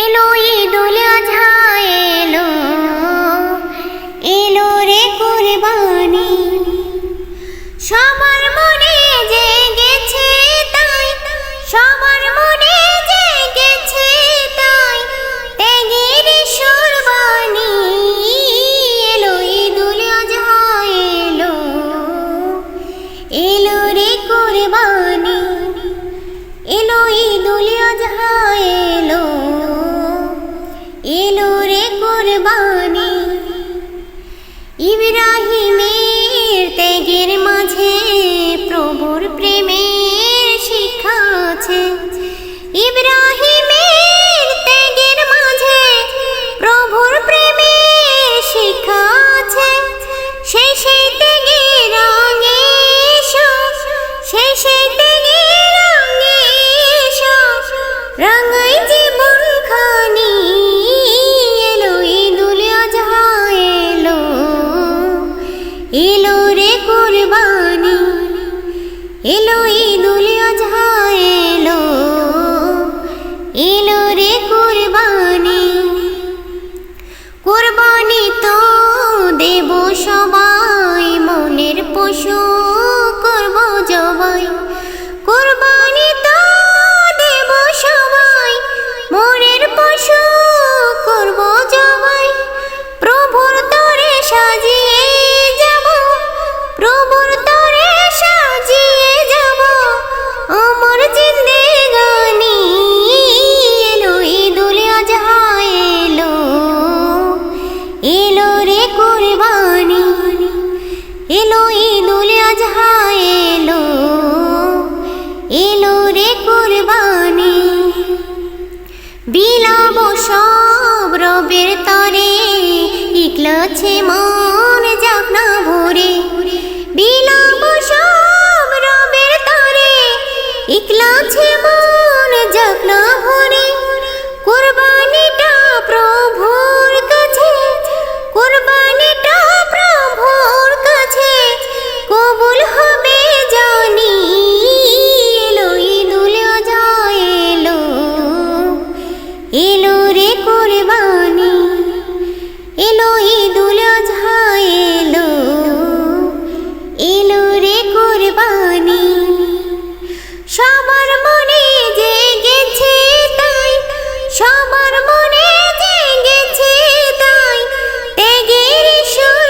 এলো ঈদুল আজহা এলো, এলো রে কুরবানি। সবার মনে জেগেছে তাই, সবার মনে জেগেছে তাই, ত্যাগের সুরবানি। এলো ঈদুল আজহা এলো, এলো রে কুরবানি। এলো ঈদুল আজহা এলো, এলো রে কুরবানি। ইব্রাহিমের ত্যাগের মাঝে প্রভুর প্রেমের শিক্ষা আছে। ইব্রাহিমের ত্যাগের মাঝে প্রভুর প্রেমের শিক্ষা আছে। সেই সেই ত্যাগের রঙে এসো, সেই সেই ত্যাগের রঙে এসো, রাঙাই জীবন খানি। এলো ঈদুল আজহা এলো, এলো রে কুরবানি। এলো ঈদুল আজহা এলো, এলো রে কুরবানি। কুরবানি তো দেব সবাই, মনের পশু করব জবাই। কুরবানি তো দেব সবাই, মনের পশু করব জবাই। প্রভুর তরে সাজিয়ে যাব, প্রভুর তরে সাজিয়ে যাব আমার জিন্দেগানি। এলো ঈদুল আজহা এলো, এলো রে কুরবানি। এলো ঈদুল আজহা এলো, এলো রে কুরবানি। বিলাব সব রবের তরে, ইকলাছে মন যাক না ভরে। বিলাব সব রবের তরে, ইকলাছে মন যাক না ভরে। কুরবানিটা প্রভুর কাছে, কুরবানিটা প্রভুর কাছে কবুল হবে জানি। এলো ঈদুল আজহা এলো, এলো রে কুরবানি। এলো ঈদুল আজহা এলো, এলো রে কুরবানি। সবার মনে জেগেছে তাই, সবার মনে জেগেছে তাই, ত্যাগের সুর